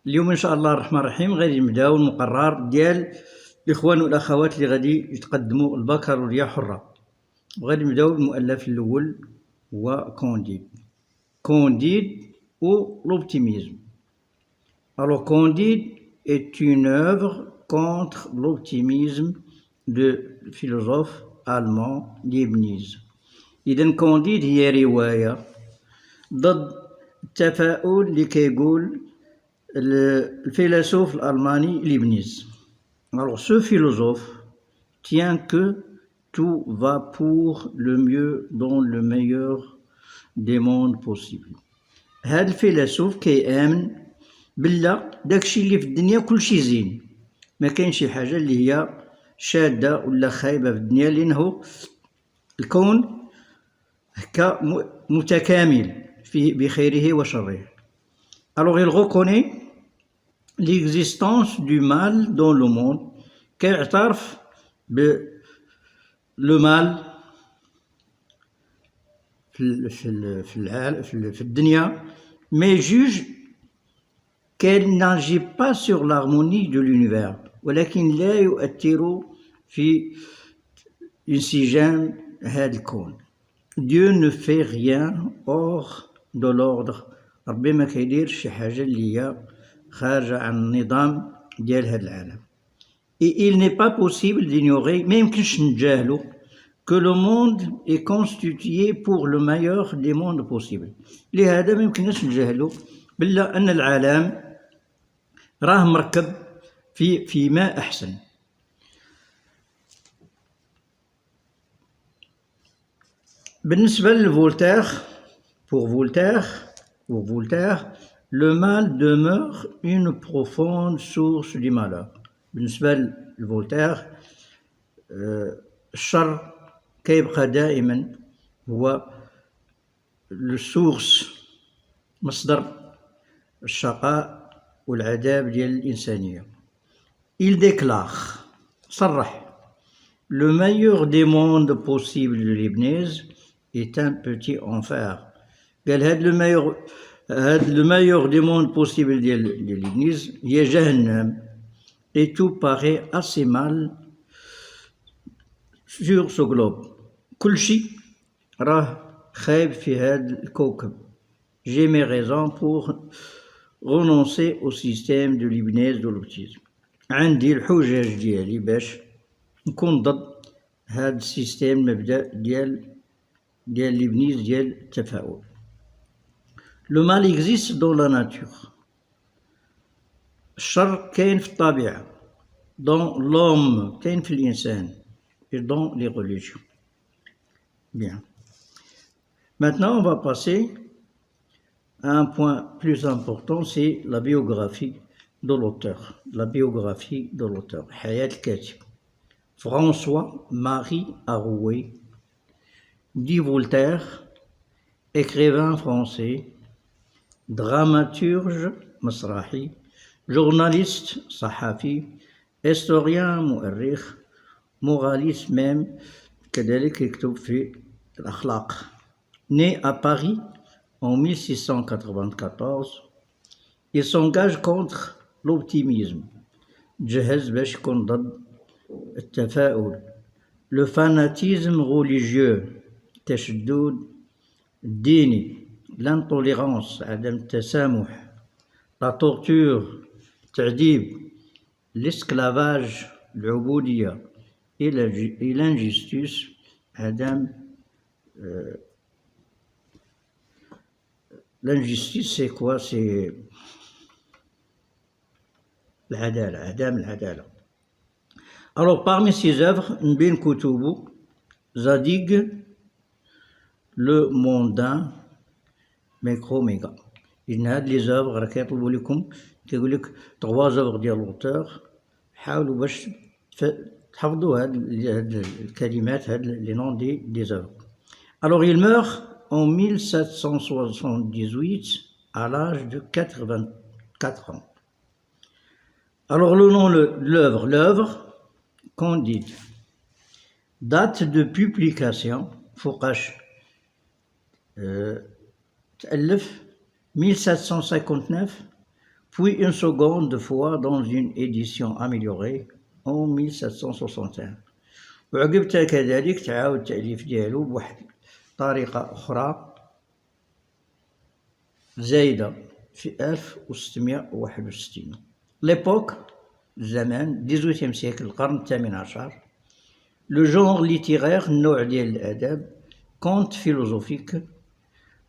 اليوم ان شاء الله الرحمن الرحيم غادي نبداو المقرر ديال الاخوان والاخوات اللي غادي يتقدموا البكالوريا حره، وغادي نبداو بالمؤلف الاول هو كونديد ou l'optimisme. Alors Candide est une œuvre contre l'optimisme de philosophe allemand Leibniz. إذن كونديد هي رواية ضد التفاؤل اللي كيقول الفيلسوف الألماني ليبنيز. Alors ce philosophe tient que tout va pour le mieux dans le meilleur des mondes possibles. هذا الفيلسوف كيآمن بلا داكشي اللي في الدنيا كلشي زين، ما كاين شي حاجة اللي هي شادة ولا خايبة في الدنيا، لأنه الكون هكا متكامل فيه بخيره وشره. Alors il reconnaît l'existence du mal dans le monde، كيعترف لو مال في الدنيا، mais juge qu'elle n'agit pas sur l'harmonie de l'univers، ولكن لا يؤثر في انسجام هذا الكون. Dieu ne fait rien hors de l'ordre، ربي ما كيدير شي حاجة اللي هي خارجة عن النظام ديال هذا العالم. Et il n'est pas possible d'ignorer، ما يمكنش نتجاهلو que le monde est constitué pour le meilleur des mondes possibles. لهذا ما يمكنش نتجاهلو بلا أن العالم راه مركب فيما أحسن. بالنسبة لفولتير، pour Voltaire, le mal demeure une profonde source du malheur. بالنسبة لفولتير الشر كيبقى دائما هو السورس، مصدر الشقاء والعذاب ديال الإنسانية. Il déclare، صرح، le meilleur des mondes possibles de Leibniz est un petit enfer. قال هاد le meilleur des mondes possibles ديال Leibniz هي جهنم. Et tout paraît assez mal sur ce globe. كلشي راه خايب في هاد الكوكب. J'ai mes raisons pour renoncer au système de Leibniz de l'optimisme. عندي الحجج ديالي باش نكون ضد هاد السيستم المبدأ ديال ليبنيز ديال التفاؤل. Le mal existe dans la nature، الشر كاين في الطبيعة، dans l'homme كاين في الإنسان، et dans les religions. Bien. Maintenant on va passer à un point plus important, c'est la biographie de l'auteur. La biographie de l'auteur. حياة الكاتب. François-Marie Arouet, dit Voltaire, écrivain français, dramaturge مسرحي، journaliste صحفي، historien مؤرخ، moraliste même، كذلك يكتب في الأخلاق. Né à Paris en 1694، il s'engage contre l'optimisme، جهز باش يكون ضد التفاؤل. Le fanatisme religieux، التشدد الديني، l'intolérance عدم التسامح، la torture التعذيب، l'esclavage العبودية، et l'injustice عدم l'injustice c'est quoi؟ c'est العدالة، عدم العدالة. Alors parmi ses œuvres نبين كتبه Zadig, le mondain، Microméga. إذن هاد لي زوفغ راه كيطلبوا لكم، كيقول لك 3 زوفغ ديال لوتور، حاولوا باش تحفظوا هاد الكلمات، هاد لي نون دي زوفغ. Alors il meurt en 1778 à l'âge de 84 ans. Alors le nom de l'œuvre Candide. Date de publication فوقاش تألف 1759 puis une seconde fois dans une édition améliorée en 1761. وعقبتها كذلك تعاود التأليف ديالو بواحد طريقة أخرى زايدة في 1661. L'époque, الزمان 18e siècle, القرن الثامن عشر. Le genre littéraire, النوع ديال الأدب, conte philosophique,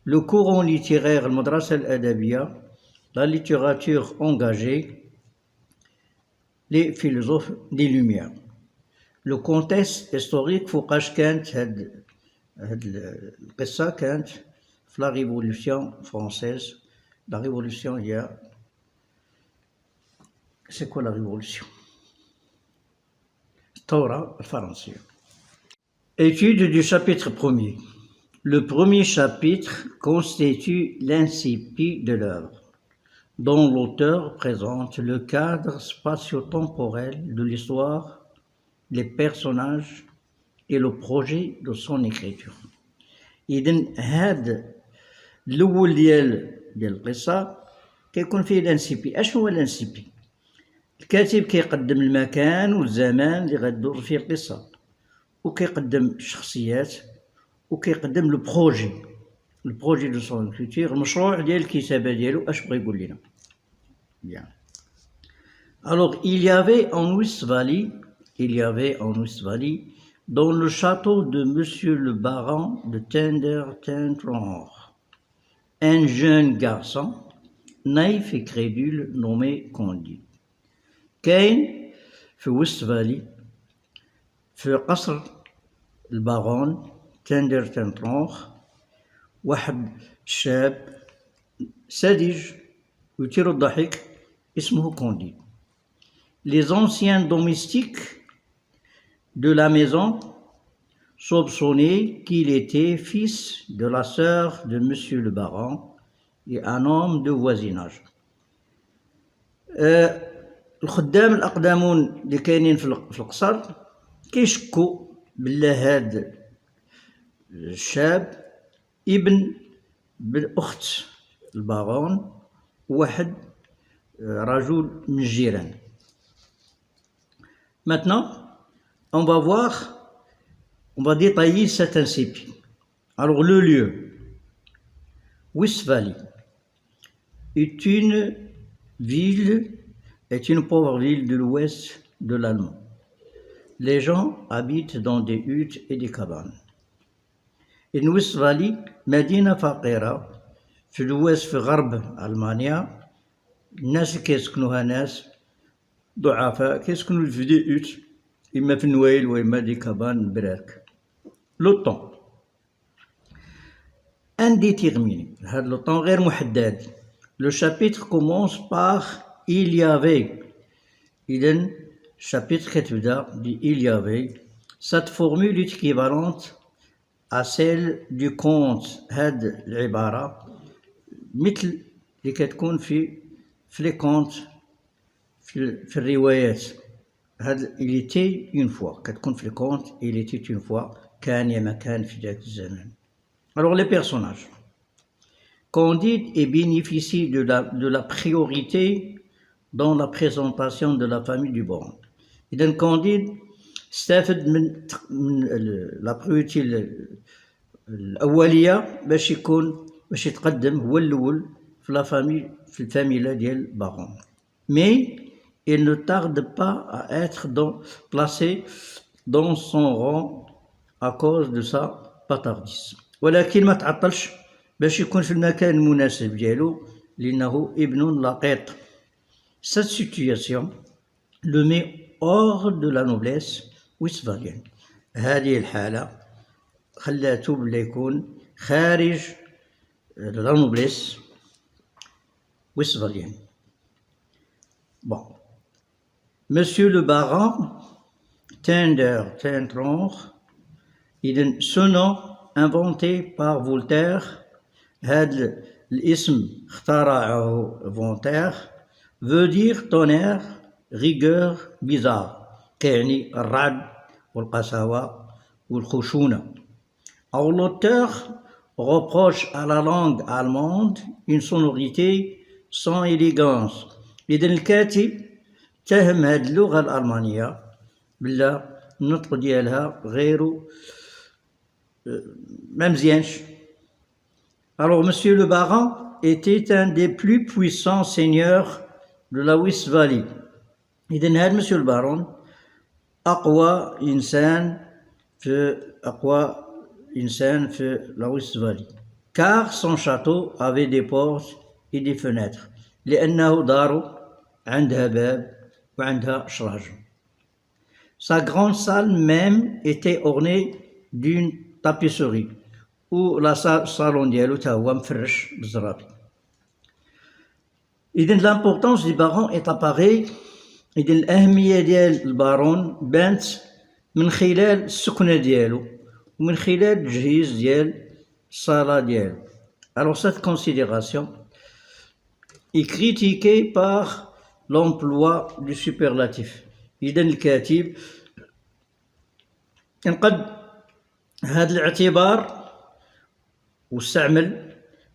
le courant littéraire, المدرسة الأدبية, la littérature engagée, les philosophes des Lumières. Le contexte historique فوقاش كانت هاد القصة كانت في la Révolution française. La Révolution هي c'est quoi la Révolution? الثورة الفرنسية. Étude du chapitre 1er. Le premier chapitre constitue l'incipit de l'œuvre, dont l'auteur présente le cadre spatio-temporel de l'histoire, les personnages et le projet de son écriture. إذن هذا الأول ديال القصة كيكون فيه الانسيبي. أشنو هو الانسيبي؟ الكاتب كيقدم المكان والزمان اللي غتدور فيه القصة، وكيقدم الشخصيات، وكيقدم لو بروجي دو سون écriture، المشروع ديال الكتابة ديالو اش بغا يقول لنا. Bien. Alors il y avait en Westphalie, dans le château de Monsieur le baron de Tender-Tentrenhor, un jeune garçon naïf et crédule nommé Candide. كاين في وستفالي في قصر البارون تندر-تنترونغ واحد شاب ساذج ويثير الضحك اسمه Candide. Les anciens domestiques de la maison soupçonnaient qu'il était fils de la sœur de Monsieur le baron et un homme de voisinage. الخدام الأقدمون اللي كاينين في القصر كيشكوا بلا هاد الشاب ابن بالأخت البارون واحد رجل من الجيران. Maintenant, on va détailler cet incipit. Alors le lieu, Westphalie, est une pauvre ville de l'ouest de l'Allemagne. Les gens habitent dans des huttes et des cabanes. In Westphalie, مدينة فقيرة في الوest في غرب ألمانيا. الناس اللي كيسكنوها ناس ضعفاء كيسكنوا في دي هوت إما في النوايل وإما دي كابان براك. لو طون indéterminé, هذا لو طون غير محدد. Le chapitre commence par il y avait. إذن chapitre كتبدا ب il y avait. Cette formule est équivalente à celle du conte. هاد العبارة مثل اللي كتكون في les contes في الروايات. هاد il était une fois كتكون في الكونت il était une fois كان يا ما كان في ذاك الزمان. Alors les personnages. Candide et bénéficie de la priorité dans la présentation de la famille du baron. إذن Candide استفد من la priorité الأولية باش يتقدم هو الأول في la famille في الفاميلا ديال البارون. Mais il ne tarde pas à être placé dans son rang à cause de sa patardise. ولكن ما تعطلش باش يكون في المكان المناسب ديالو لأنه ابن لقيط. Cette situation le met hors de la noblesse westphalienne. هذه الحالة خلاته بلا يكون خارج la noblesse westphalienne. Bon. Monsieur le baron Tender-Tentrenhor, ce nom inventé par Voltaire, هذا الاسم اخترعه فولتير, veut dire tonnerre, rigueur, bizarre, كيعني الرعد والقساوة والخشونة. Alors l'auteur reproche à la langue allemande une sonorité sans élégance إذن الكاتب تهم هذه اللغة الألمانية بلا النطق ديالها غير ما مزيانش. Alors, Monsieur le Baron était un des plus puissants seigneurs de la Westphalie. إذن هذا Monsieur le Baron أقوى إنسان في la Westphalie. Car son château avait des portes et des fenêtres. لأنه دار عندها باب وعندها شراج. Sa grande salle même était ornée d'une tapisserie. و لا صالون ديالو تا هو مفرش بالزرابي. إذن l'importance du baron est apparue. إذن الأهمية ديال البارون بانت من خلال السكنة ديالو ومن خلال التجهيز ديال الصالة ديالو. Alors cette considération est critiquée par l'emploi du superlatif. إذن الكاتب انقد هذا الاعتبار واستعمل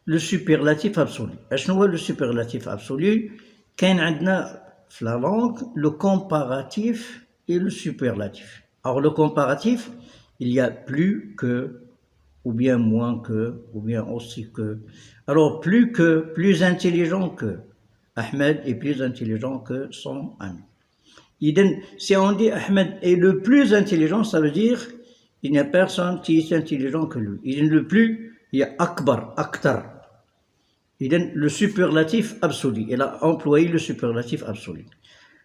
لو سوبرلاتيف ابسولو. اشنو هو لو سوبرلاتيف ابسولو؟ كاين عندنا في لا لونغ لو كومباراتيف et le superlatif. Alors le comparatif, il y a plus que, ou bien moins que, ou bien aussi que. Alors plus que, plus intelligent que. Ahmed est plus intelligent que son ami. Si on dit Ahmed est le plus intelligent, ça veut dire il n'y a personne qui est intelligent que lui. Il est le plus, il y a akbar, aktar. Il donne le superlatif absolu. Il a employé le superlatif absolu.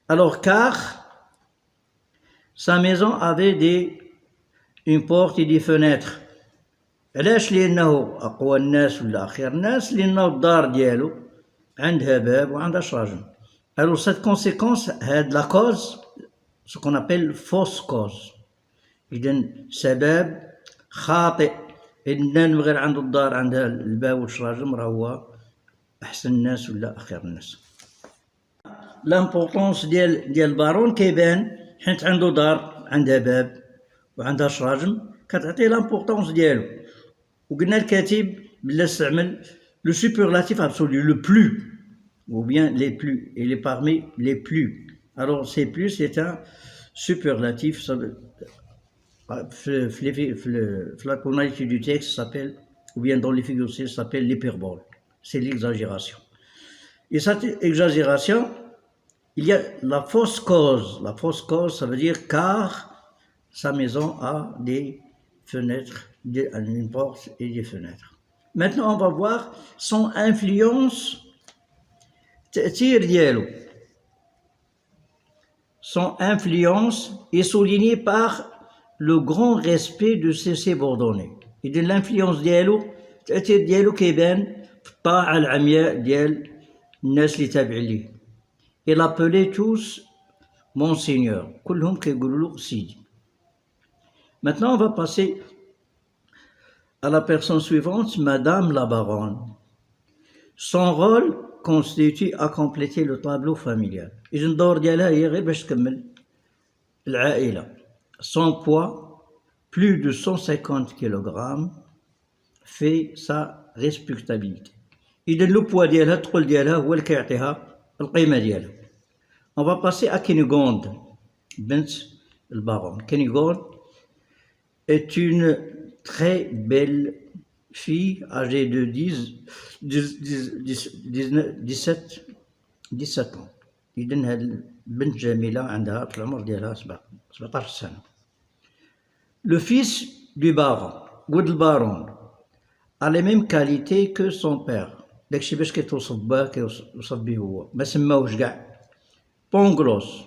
Alors, car sa maison avait une porte et des fenêtres. علاش؟ لأنه أقوى الناس ولا أخير الناس، لأنه الدار ديالو عندها باب وعندها شراجم. Alors cette conséquence هاد la cause, ce qu'on appelle fausse cause. إذن سبب خاطئ. إذن غير عنده الدار عندها الباب والشراجم راه هو أحسن الناس ولا أخير الناس. لامبورطونس ديال البارون كيبان حيت عنده دار عندها باب وعندها شراجم كتعطي لامبورطونس ديالو. وقلنا الكاتب بلا استعمل لو سوبرلاتيف ابسولو لو بلو ou bien les plus, il est parmi les plus. Alors c'est plus, c'est un superlatif. La tonalité du texte s'appelle, ou bien dans les figures ça s'appelle l'hyperbole. C'est l'exagération. Et cette exagération, il y a la fausse cause. La fausse cause, ça veut dire car sa maison a des fenêtres, une porte et des fenêtres. Maintenant, on va voir son influence. Son influence est soulignée par le grand respect de ses subordonnés. Et de l'influence ديالو التأثير ديالو كيبان في الطاعة العمياء ديال الناس اللي تابعين ليه. Il appelait tous Monseigneur. كلهم كيقولوا له سيدي. Maintenant on va passer à la personne suivante, Madame la Baronne. Son rôle constitue à compléter le tableau familial. إذن الدور ديالها هي غير باش تكمل العائلة. Son poids, plus de 150 kg, fait sa respectabilité. إذن لو بوا ديالها الثقل ديالها هو اللي كيعطيها القيمة ديالها. On va passer à Cunégonde, بنت البارون. Cunégonde est une très belle fille âgée de 17 ans. إذن هاد البنت جميلة عندها في العمر ديالها 17 سنة. Le fils du baron ou du baron a les mêmes qualités que son père. داكشي باش كيتوصف باه كيوصف به هو، ما سماوش كاع. Pangloss,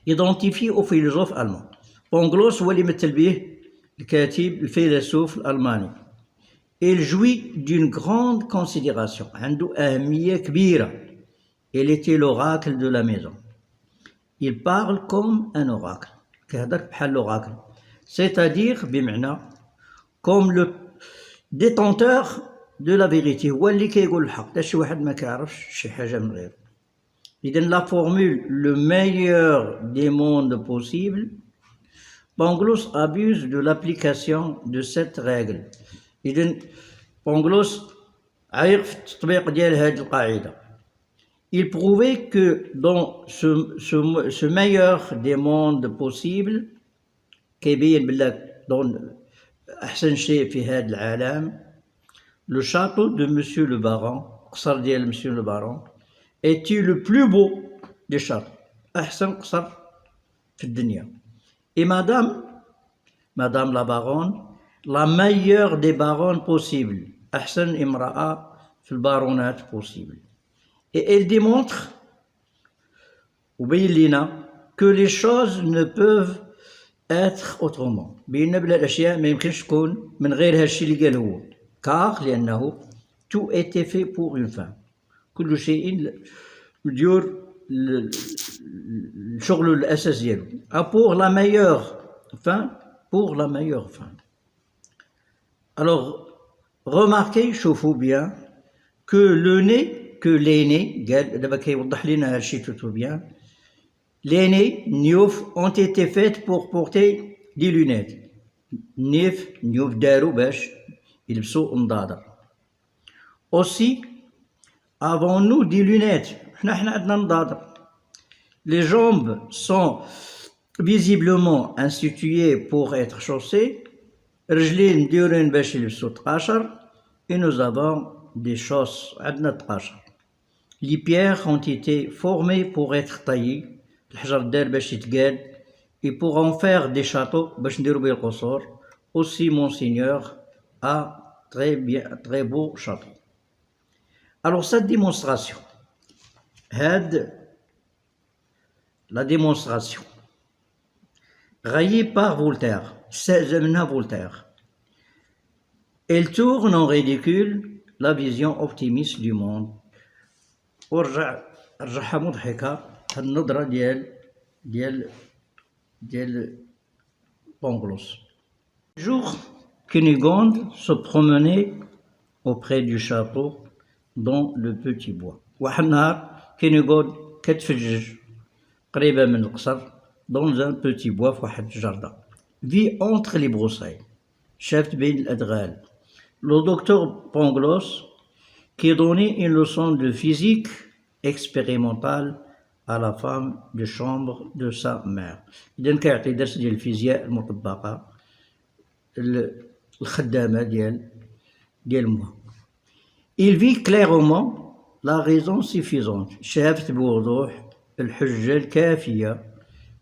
identifié au philosophe allemand. Pangloss هو اللي مثل به الكاتب الفيلسوف الألماني. Il jouit d'une grande considération. عنده أهمية كبيرة. Il était l'oracle de la maison. Il parle comme un oracle. كيهضر بحال l'oracle. C'est-à-dire بمعنى comme le détenteur de la vérité. هو اللي كيقول الحق. تا شي واحد ما كيعرفش شي حاجة من غيره. إذن la formule le meilleur des mondes possibles. Pangloss abuse de l'application de cette règle. إذن Pangloss عايق في التطبيق ديال هذه القاعدة. il prouvait que dans ce meilleur des mondes possibles كيبين بالله dans أحسن شيء في هذا العالم le château de Monsieur le Baron قصر ديال Monsieur le Baron était le plus beau des châteaux أحسن قصر في الدنيا et Madame la Baronne la meilleure des baronnes possibles أحسن امرأة في البارونات possible et elle démontre وبين لنا que les choses ne peuvent être autrement بينا بلا الاشياء ما يمكنش تكون من غير هالشي اللي قال هو car لانه tout était fait pour une fin كل شيء يدير الشغل الاساس ديالو pour la meilleure fin alors remarquez شوفوا bien que l'aîné قال دابا كيوضح لنا هالشي tout bien les niouf ont été faites pour porter des lunettes. Niouf darou bash يلبسوا نضاضر. Aussi, avons-nous des lunettes? حنا عندنا نضاضر. Les jambes sont visiblement instituées pour être chaussées. رجلين مديورين باش يلبسوا تقاشر. Et nous avons des chausses عندنا تقاشر. Les pierres ont été formées pour être taillées. الحجر دار باش يتقاد et pour en faire des châteaux باش نديرو بيه القصور aussi Monseigneur a très beau château. Alors cette démonstration la démonstration raillée par Voltaire Voltaire elle tourne en ridicule la vision optimiste du monde ورجعها مضحكة النظرة ديال Pangloss. Un jour, Cunégonde se promenait auprès du château dans le petit bois. واحد النهار كينيغوند كتفجج قريبة من القصر dans un petit bois في واحد الجردة. Vit entre les broussailles. شافت بين الأدغال. Le docteur Pangloss qui donnait une leçon de physique expérimentale à la femme de chambre de sa mère. إذا كيعطي درس ديال الفيزياء المطبقة الخدامة ديال مها. Il vit clairement la raison suffisante. شافت بوضوح الحجة الكافية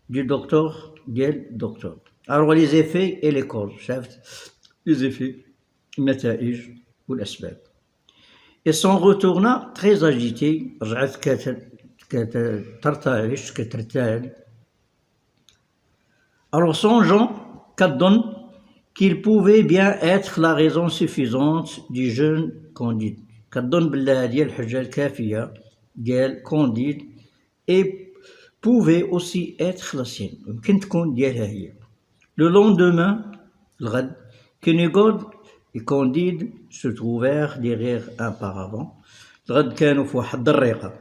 du docteur ديال الدكتور. Alors les effets et les causes. شافت les effets النتائج والأسباب. Et s'en retourna très agité. رجعت كترتعد. Alors songeant كتظن qu'il pouvait bien être la raison suffisante du jeune Candide. كتظن بالله هذه الحجة الكافية ديال Candide et pouvait aussi être la sienne. يمكن تكون ديالها هي. Le lendemain, الغد, Cunégonde et Candide se trouvèrent derrière un paravent. الغد كانوا في واحد الدريقة.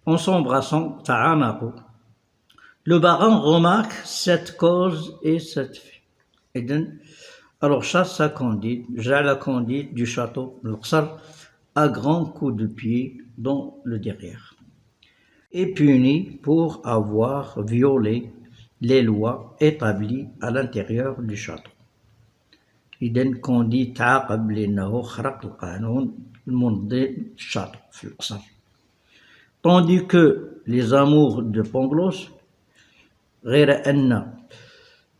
En s'embrassant, تعانقوا. Le baron remarque cette cause et cette fin. Alors chassa Candide, jala Candide du château, l'Qsar, à grands coups de pied dans le derrière. Et puni pour avoir violé les lois établies à l'intérieur du château. إذن Candide تعاقب لأنه خرق القانون المنظم الشاطئ في القصر. Tandis que les amours de Pangloss غير أن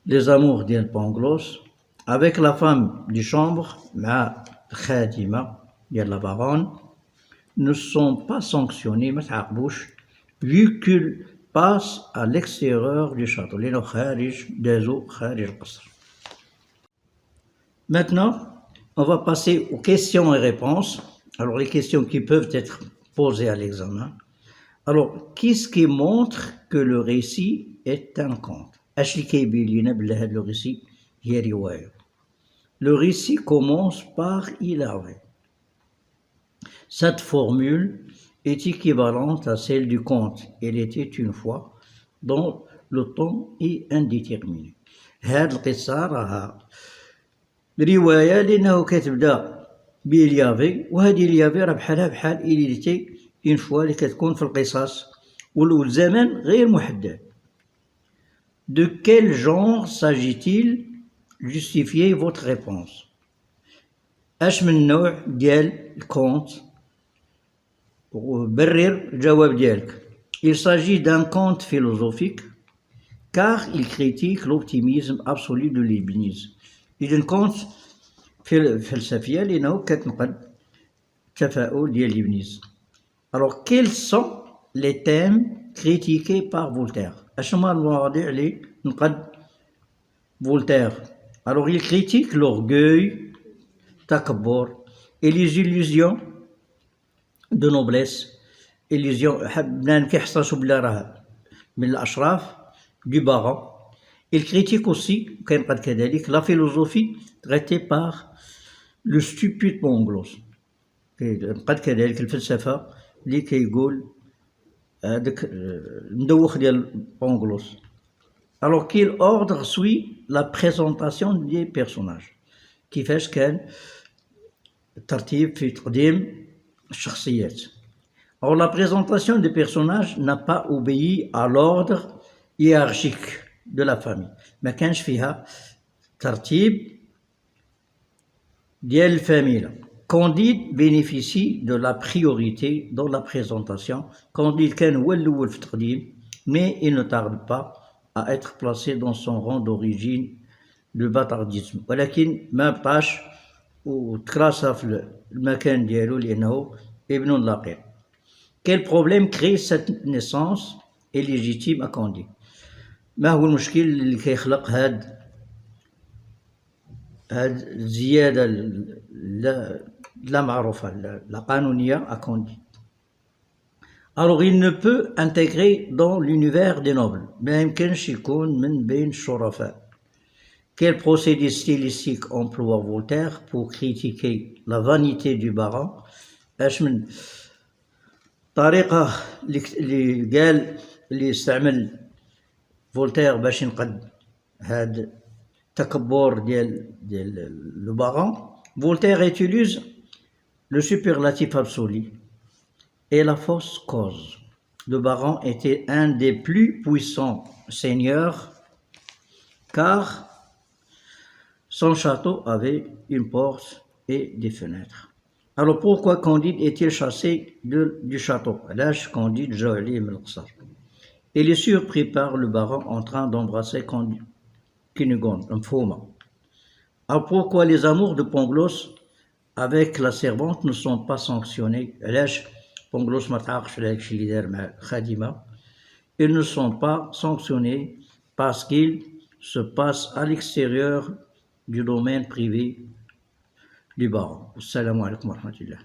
les amours ديال Pangloss avec la femme du chambre مع الخادمة ديال la baronne ne sont pas sanctionnés ما تعاقبوش vu qu'ils passent à l'extérieur du château لأنه خارج دازو خارج القصر. Maintenant, on va passer aux questions et réponses. Alors les questions qui peuvent être posées à l'examen. Alors, qu'est-ce qui montre que le récit est un conte? Le récit est رواية. Le récit commence par il avait. Cette formule est équivalente à celle du conte. Elle était une fois dont le temps est indéterminé. هذه القصة راها رواية لأنه كتبدا بإليافي وهذه إليافي راه بحالها بحال إليتي une fois اللي كتكون في القصص والزمن غير محدد. De quel genre s'agit-il? Justifiez votre réponse. اش من نوع ديال الكونت؟ برر الجواب ديالك. Il s'agit d'un conte philosophique car il critique l'optimisme absolu de Leibniz. إذن كونت فلسفية لأنه كتنقد التفاؤل ديال ليبنيز. Alors quels sont les thèmes critiqués par Voltaire? اشنو هما المواضيع اللي نقد فولتير؟ Alors il critique l'orgueil, التكبر et les illusions de noblesse. illusion بنان كيحسسوا بلي راه من الأشراف du baron. Il critique aussi كينقد كذلك la philosophie traitée par le stupide Pangloss. كينقد كذلك الفلسفة اللي كيقول هذاك المدوخ ديال بونغلوس. Alors quel ordre suit la présentation des personnages? كيفاش كان الترتيب في تقديم الشخصيات. Alors la présentation des personnages n'a pas obéi à l'ordre hiérarchique de la famille. ما كانش فيها ترتيب ديال الفاميلة. Candide bénéficie de la priorité dans la présentation. Candide كان هو الأول في التقديم mais il ne tarde pas à être placé dans son rang d'origine de bâtardisme. ولكن ما بقاش وتكراسا في المكان ديالو لأنه ابن لقيط. Quel problème crée cette naissance est légitime à Candide? ما هو المشكل اللي كيخلق هاد الزيادة لا معروفة لا قانونية à Candide. Alors il ne peut intégrer dans l'univers des nobles. ما يمكنش يكون من بين الشرفاء. Quel procédé stylistique emploie Voltaire pour critiquer la vanité du baron? اش من طريقة اللي قال اللي استعمل فولتير باش ينقد هاد التكبر ديال لو باغون. Voltaire utilise le superlatif absolu et la fausse cause. Le baron était un des plus puissants seigneurs car son château avait une porte et des fenêtres. Alors pourquoi Candide est-il chassé du château? علاش Candide جاو عليه من القصر. Il est surpris par le baron en train d'embrasser Cunégonde, مفهومة. Alors pourquoi les amours de Pangloss avec la servante ne sont pas sanctionnés? علاش Pangloss ما تعاقش على هادشي اللي دار مع خادمة. Ils ne sont pas sanctionnés parce qu'ils se passent à l'extérieur du domaine privé du baron. Assalamu alaikum wa rahmatullah.